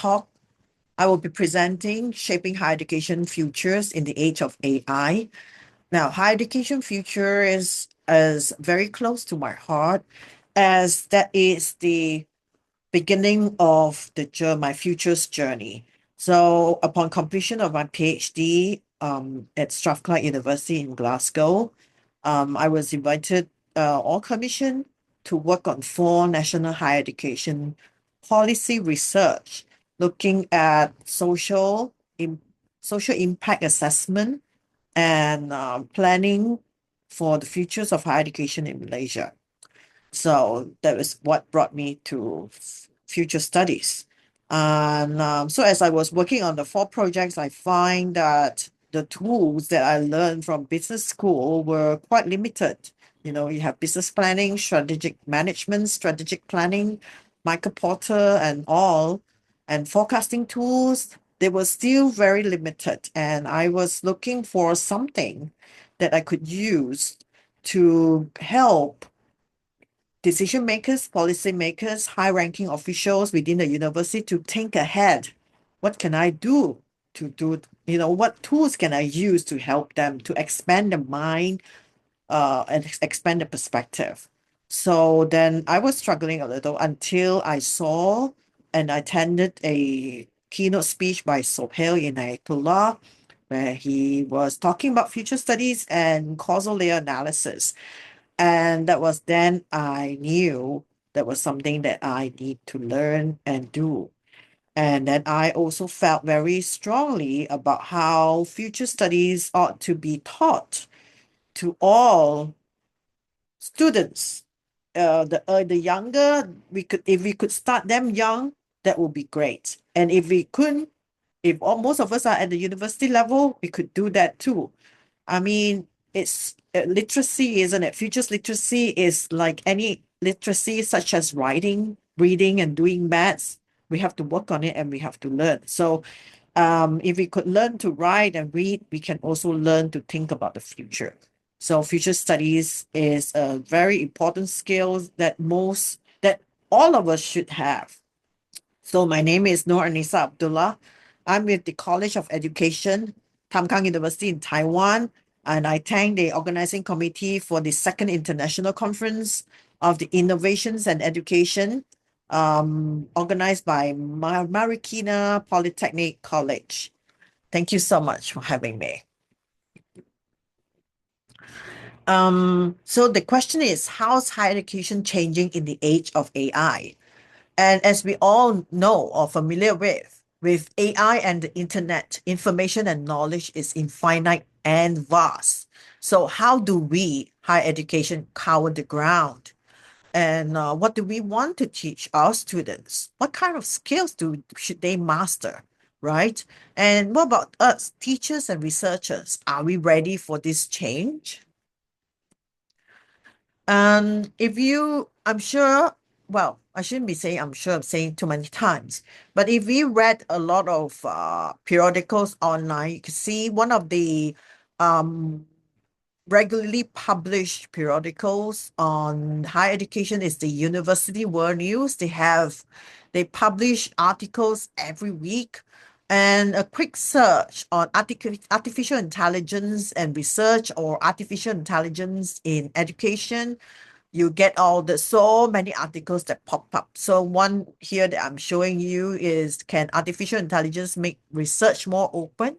talk, I will be presenting Shaping Higher Education Futures in the Age of AI. Now, higher education future is very close to my heart, as that is the beginning of my future's journey. So upon completion of my PhD at Strathclyde University in Glasgow, I was invited or commissioned to work on 4 national higher education policy research, looking at social impact assessment and planning for the futures of higher education in Malaysia. So that was what brought me to future studies. And so as I was working on the 4 projects, I find that the tools that I learned from business school were quite limited. You know, you have business planning, strategic management, strategic planning, Michael Porter and all, and forecasting tools. They were still very limited. And I was looking for something that I could use to help decision makers, policy makers, high ranking officials within the university to think ahead. What can I do to do, what tools can I use to help them to expand the mind and expand the perspective? So then I was struggling a little until I saw and attended a keynote speech by Sohail Inayatullah, where he was talking about future studies and causal layer analysis. And that was then I knew that was something that I need to learn and do. And then I also felt very strongly about how future studies ought to be taught to all students. The younger if we could start them young, that would be great. And if we couldn't, if most of us are at the university level, we could do that too. I mean, it's literacy, isn't it? Futures literacy is like any literacy, such as writing, reading, and doing maths. We have to work on it and we have to learn. So, if we could learn to write and read, we can also learn to think about the future. So, future studies is a very important skill that all of us should have. So my name is Nur Anisah Abdullah. I'm with the College of Education, Tam Kang University in Taiwan, and I thank the organizing committee for the second international conference of the Innovations and Education, organized by Marikina Polytechnic College. Thank you so much for having me. So the question is, how's higher education changing in the age of AI? And as we all know or familiar with AI and the internet, information and knowledge is infinite and vast. So how do we, higher education, cover the ground? And what do we want to teach our students? What kind of skills should they master, right? And what about us, teachers and researchers? Are we ready for this change? And I'm sure, well, I shouldn't be saying I'm sure, I'm saying too many times, but if we read a lot of periodicals online, you can see one of the um, regularly published periodicals on higher education is the University World News. They publish articles every week, and a quick search on artificial intelligence and research or artificial intelligence in education, you get so many articles that pop up. So one here that I'm showing you is, can artificial intelligence make research more open?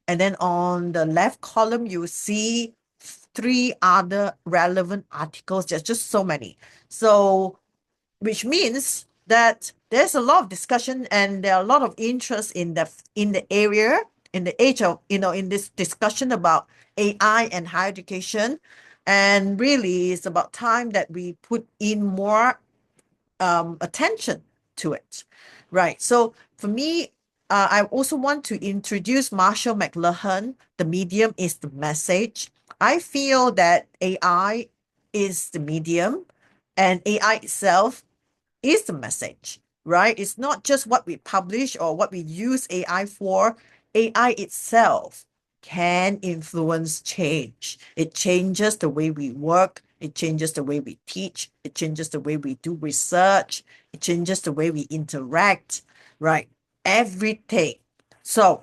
And then on the left column, you see 3 other relevant articles. There's just so many. So, which means that there's a lot of discussion and there are a lot of interest in the area, in the age of, in this discussion about AI and higher education. And really, it's about time that we put in more attention to it. Right. So for me, I also want to introduce Marshall McLuhan. The medium is the message. I feel that AI is the medium and AI itself is the message, right? It's not just what we publish or what we use AI for. AI itself can influence change. It changes the way we work. It changes the way we teach. It changes the way we do research. It changes the way we interact, right? everything. So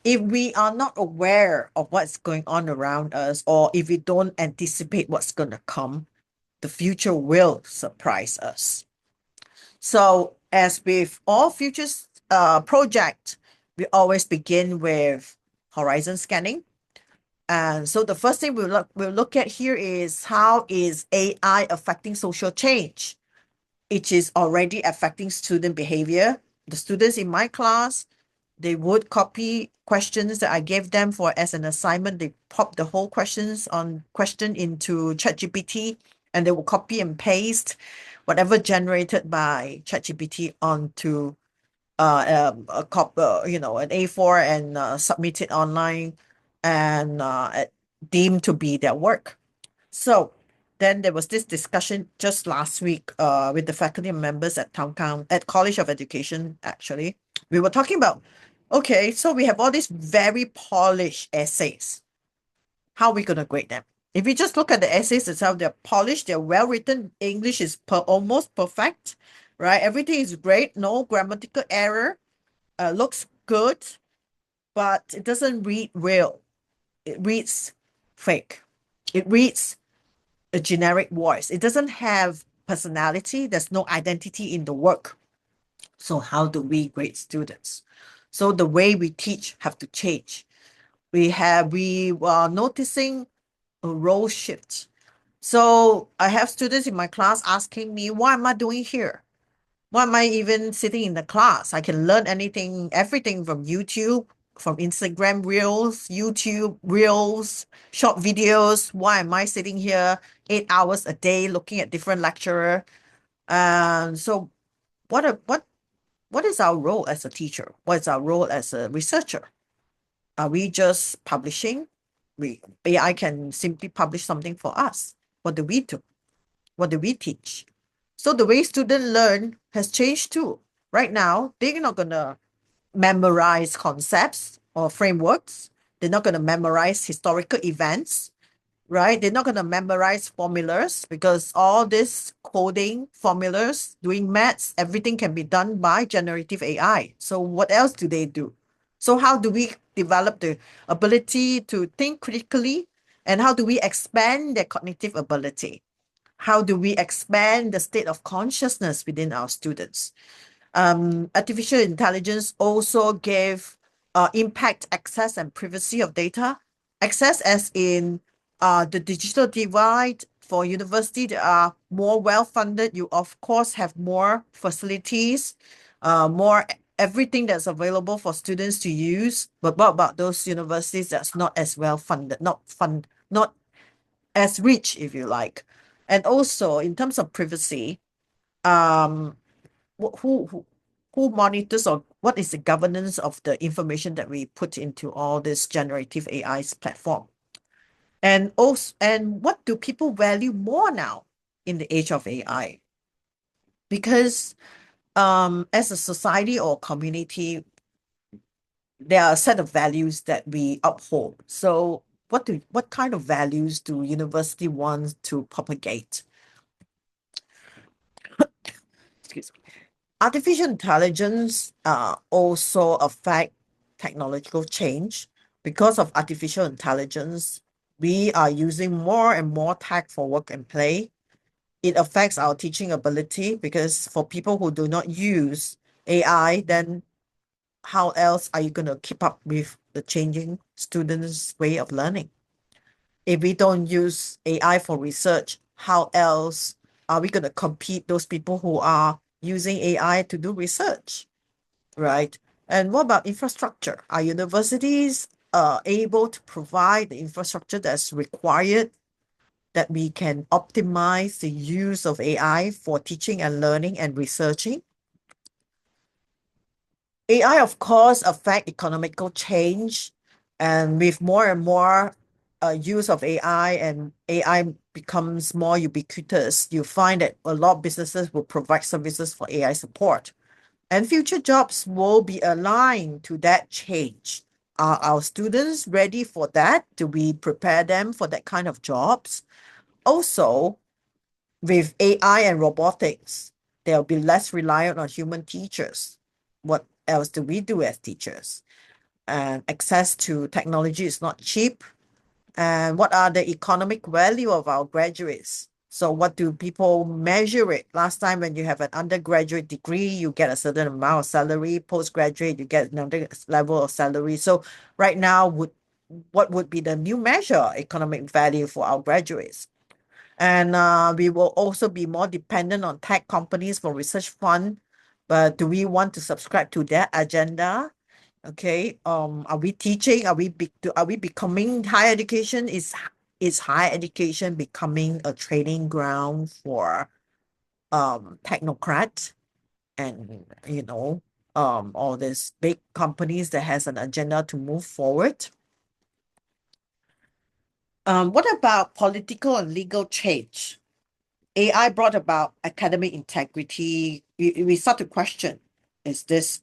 if we are not aware of what's going on around us, or if we don't anticipate what's going to come, the future will surprise us. So as with all futures project, we always begin with horizon scanning. And so the first thing we'll look at here is, how is AI affecting social change? It is already affecting student behavior. The students in my class, they would copy questions that I gave them for as an assignment. They pop the whole question into ChatGPT, and they will copy and paste whatever generated by ChatGPT onto an A4, and submit it online, and deemed to be their work. So then there was this discussion just last week with the faculty and members at at College of Education, actually. We were talking about, okay, so we have all these very polished essays. How are we going to grade them? If we just look at the essays itself, they're polished, they're well written, English is almost perfect, right? Everything is great, no grammatical error, looks good, but it doesn't read real. It reads fake. It reads a generic voice. It doesn't have personality. There's no identity in the work. So how do we grade students? So the way we teach have to change. We are noticing a role shift. So I have students in my class asking me, what am I doing here? Why am I even sitting in the class? I can learn everything from YouTube, from Instagram Reels, YouTube Reels, short videos. Why am I sitting here 8 hours a day looking at different lecturer? And so what is our role as a teacher? What is our role as a researcher? Are we just publishing? AI can simply publish something for us. What do we do? What do we teach? So the way students learn has changed too. Right now, they're not going to memorize concepts or frameworks. They're not going to memorize historical events, right? They're not going to memorize formulas, because all this coding, formulas, doing maths, everything can be done by generative AI. So what else do they do? So how do we develop the ability to think critically? And how do we expand their cognitive ability? How do we expand the state of consciousness within our students? Artificial intelligence also gave impact access and privacy of data. Access as in the digital divide. For university that are more well-funded, you of course have more facilities, more everything that's available for students to use. But what about those universities that's not as well-funded, not as rich, if you like? And also in terms of privacy, um, who monitors, or what is the governance of the information that we put into all this generative AI's platform? And also, and what do people value more now in the age of AI? Because as a society or community, there are a set of values that we uphold. So what kind of values do university want to propagate? Excuse me. Artificial intelligence also affect technological change. Because of artificial intelligence, we are using more and more tech for work and play. It affects our teaching ability, because for people who do not use AI, then how else are you going to keep up with the changing students' way of learning? If we don't use AI for research, how else are we going to compete those people who are using AI to do research, right? And what about infrastructure? Are universities able to provide the infrastructure that's required, that we can optimize the use of AI for teaching and learning and researching? AI, of course, affect economical change, and with more and more use of AI, and AI becomes more ubiquitous, you find that a lot of businesses will provide services for AI support, and future jobs will be aligned to that change. Are our students ready for that? Do we prepare them for that kind of jobs? Also, with AI and robotics, they'll be less reliant on human teachers. what else do we do as teachers? And access to technology is not cheap. And what are the economic value of our graduates? So what do people measure it? Last time when you have an undergraduate degree, you get a certain amount of salary. Postgraduate, you get another level of salary. So right now, what would be the new measure economic value for our graduates? And we will also be more dependent on tech companies for research fund. But do we want to subscribe to their agenda? Okay. Are we teaching? Are we becoming higher education? Is higher education becoming a training ground for technocrats and all these big companies that has an agenda to move forward? What about political and legal change? AI brought about academic integrity. We start to question, are this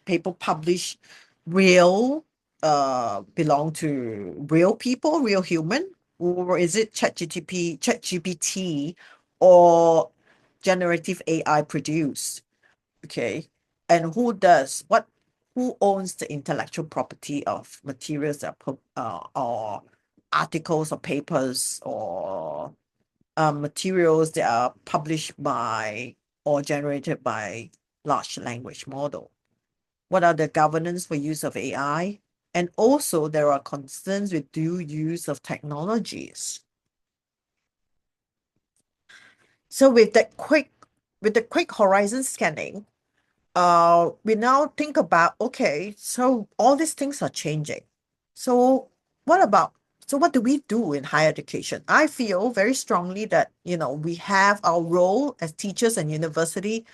paper published real, belong to real people, real human? Or is it ChatGPT or generative AI produced? Okay. And who owns the intellectual property of materials that or articles or papers or materials that are published by or generated by large language model? What are the governance for use of AI? And also there are concerns with due use of technologies. So with the quick horizon scanning, we now think about, okay, so all these things are changing. So what do we do in higher education? I feel very strongly that, we have our role as teachers and university.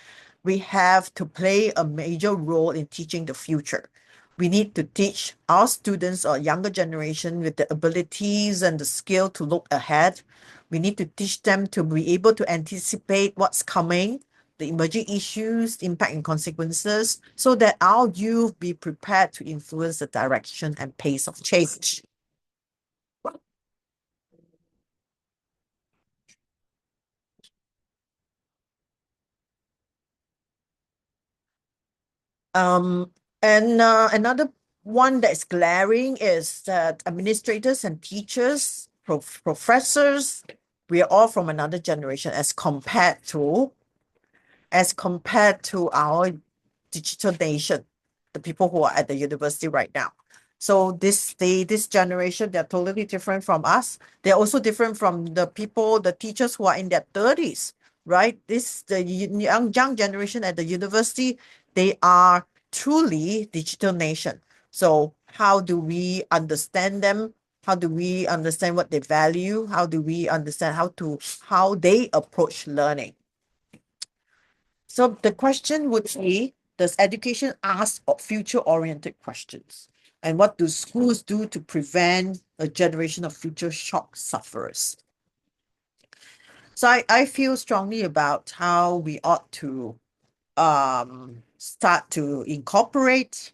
We have to play a major role in teaching the future. We need to teach our students or younger generation with the abilities and the skill to look ahead. We need to teach them to be able to anticipate what's coming, the emerging issues, impact and consequences, so that our youth be prepared to influence the direction and pace of change. Um, and another one that's glaring is that administrators and teachers, professors, we are all from another generation as compared to our digital nation, the people who are at the university right now. So this generation, they're totally different from us. They're also different from the teachers who are in their 30s, right? The young generation at the university, they are truly digital nation. So how do we understand them? How do we understand what they value? How do we understand how they approach learning? So the question would be, does education ask future-oriented questions? And what do schools do to prevent a generation of future shock sufferers? So I feel strongly about how we ought to start to incorporate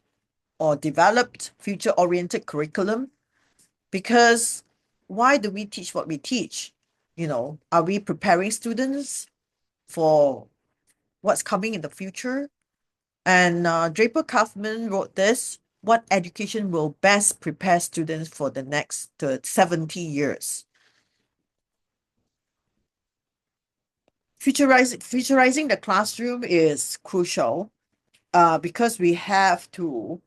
or develop future-oriented curriculum, because why do we teach what we teach? Are we preparing students for what's coming in the future? And Draper Kaufman wrote this: what education will best prepare students for the next 70 years? Futurizing the classroom is crucial because we have to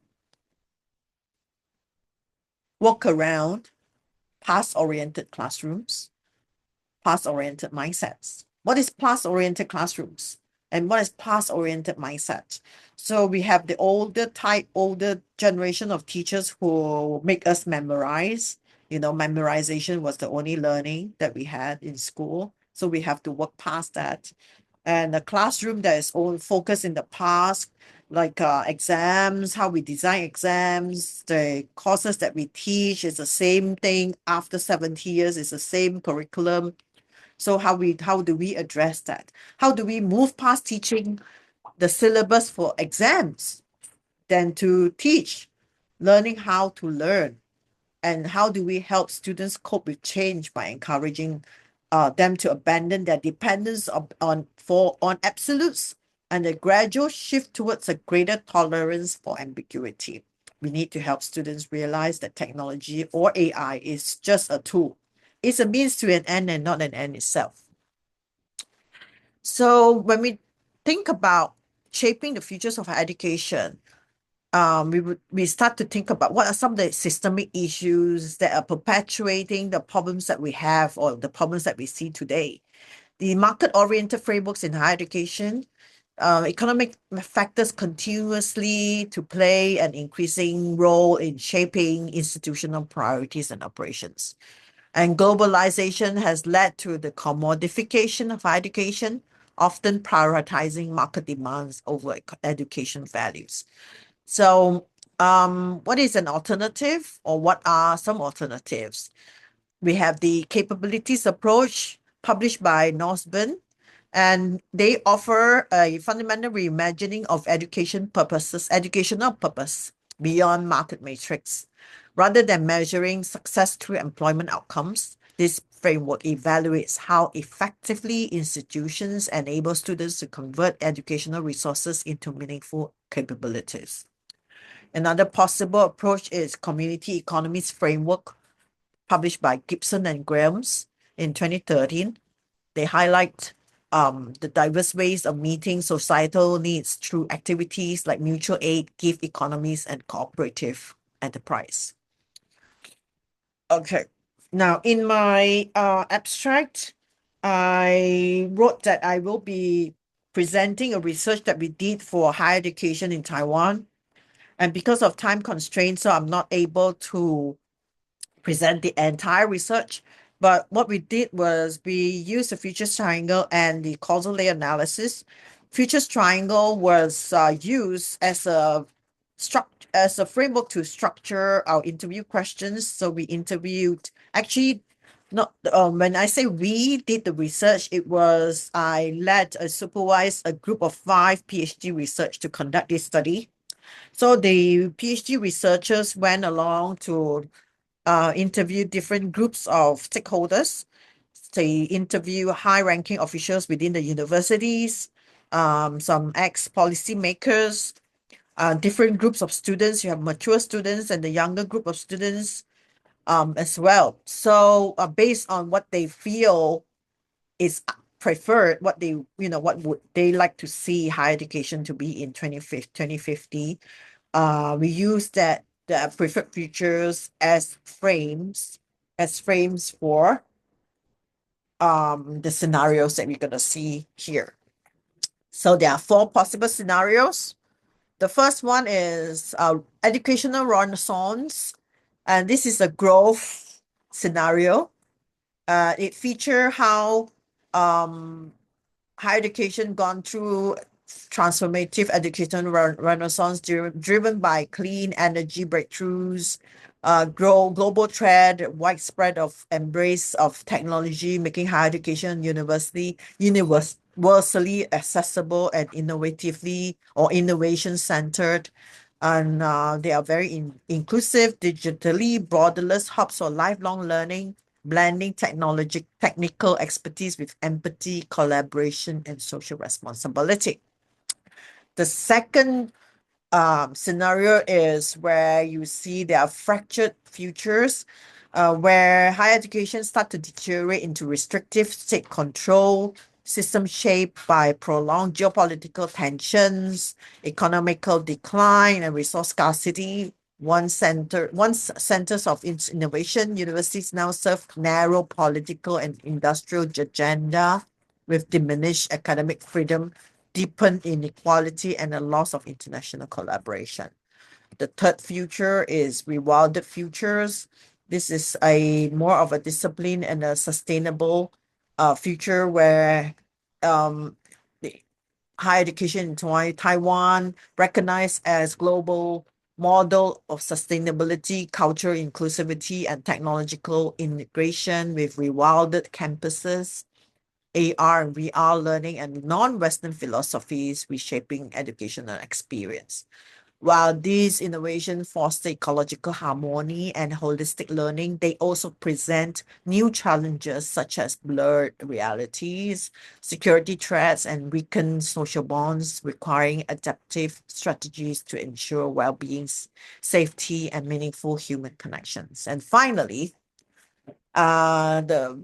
work around past-oriented classrooms, past-oriented mindsets. What is past-oriented classrooms? And what is past-oriented mindset? So we have the older generation of teachers who make us memorize. Memorization was the only learning that we had in school. So we have to work past that. And the classroom that is all focused in the past, like exams, how we design exams, the courses that we teach is the same thing after 70 years, it's the same curriculum. So how do we address that? How do we move past teaching the syllabus for exams than to teach learning how to learn? And how do we help students cope with change by encouraging them to abandon their dependence on absolutes and a gradual shift towards a greater tolerance for ambiguity. We need to help students realize that technology or AI is just a tool. It's a means to an end and not an end itself. So when we think about shaping the futures of education, we start to think about what are some of the systemic issues that are perpetuating the problems that we have or the problems that we see today. The market-oriented frameworks in higher education, economic factors continuously to play an increasing role in shaping institutional priorities and operations. And globalization has led to the commodification of education, often prioritizing market demands over education values. So, what is an alternative, or what are some alternatives? We have the capabilities approach published by Nosburn, and they offer a fundamental reimagining of educational purpose beyond market matrix. Rather than measuring success through employment outcomes, this framework evaluates how effectively institutions enable students to convert educational resources into meaningful capabilities. Another possible approach is community economies framework published by Gibson and Grahams in 2013. They highlight the diverse ways of meeting societal needs through activities like mutual aid, gift economies, and cooperative enterprise. Okay. Now, in my abstract, I wrote that I will be presenting a research that we did for higher education in Taiwan. And because of time constraints, so I'm not able to present the entire research. But what we did was we used the futures triangle and the causal layer analysis. Futures triangle was used as a framework to structure our interview questions. So we interviewed actually not when I say we did the research, it was I led a supervised a group of 5 PhD research to conduct this study. So the PhD researchers went along to interview different groups of stakeholders. They interview high-ranking officials within the universities, some ex-policymakers, different groups of students. You have mature students and the younger group of students as well. So based on what they feel is preferred, what would they like to see higher education to be in 2050, we use the preferred features as frames for the scenarios that we're going to see here. So there are 4 possible scenarios. The first one is educational renaissance, and this is a growth scenario. It features how higher education gone through transformative education renaissance driven by clean energy breakthroughs, global trend, widespread of embrace of technology, making higher education universally accessible and innovation centered. And they are very inclusive, digitally borderless hubs for lifelong learning, blending technical expertise with empathy, collaboration, and social responsibility. The second scenario is where you see there are fractured futures, where higher education start to deteriorate into restrictive state control, system shaped by prolonged geopolitical tensions, economical decline, and resource scarcity. Once centers of innovation, universities now serve narrow political and industrial agenda with diminished academic freedom, deepened inequality, and a loss of international collaboration. The third future is rewilded futures. This is a more of a discipline and a sustainable future where the higher education in Taiwan recognized as global model of sustainability, cultural inclusivity, and technological integration with rewilded campuses, AR and VR learning, and non-Western philosophies reshaping educational experience. While these innovations foster ecological harmony and holistic learning, they also present new challenges such as blurred realities, security threats, and weakened social bonds, requiring adaptive strategies to ensure well-being, safety, and meaningful human connections. And finally, the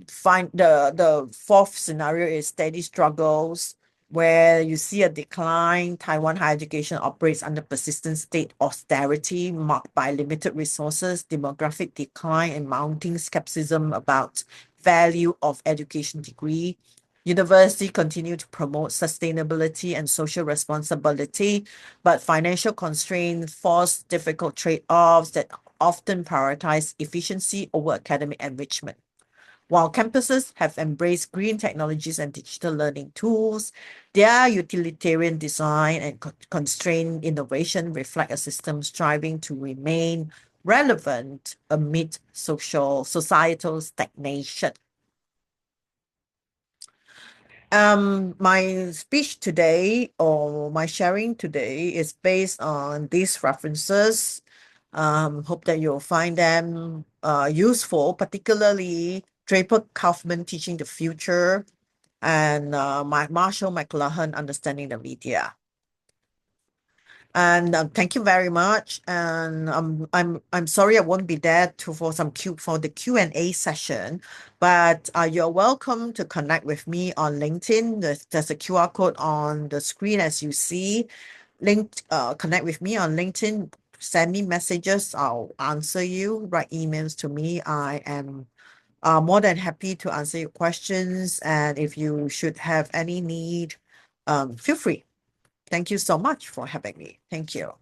fourth scenario is steady struggles, where you see a decline. Taiwan higher education operates under persistent state austerity marked by limited resources, demographic decline, and mounting skepticism about value of education degree. University continue to promote sustainability and social responsibility, but financial constraints force difficult trade-offs that often prioritize efficiency over academic enrichment. While campuses have embraced green technologies and digital learning tools, their utilitarian design and constrained innovation reflect a system striving to remain relevant amid societal stagnation. My speech today or my sharing today is based on these references. Hope that you'll find them useful, particularly Draper Kaufman Teaching the Future and Marshall McLuhan Understanding the Media. And thank you very much. And I'm sorry I won't be there for the Q&A session, but you're welcome to connect with me on LinkedIn. There's a QR code on the screen as you see. Connect with me on LinkedIn. Send me messages. I'll answer you. Write emails to me. I am more than happy to answer your questions. And if you should have any need, feel free. Thank you so much for having me. Thank you.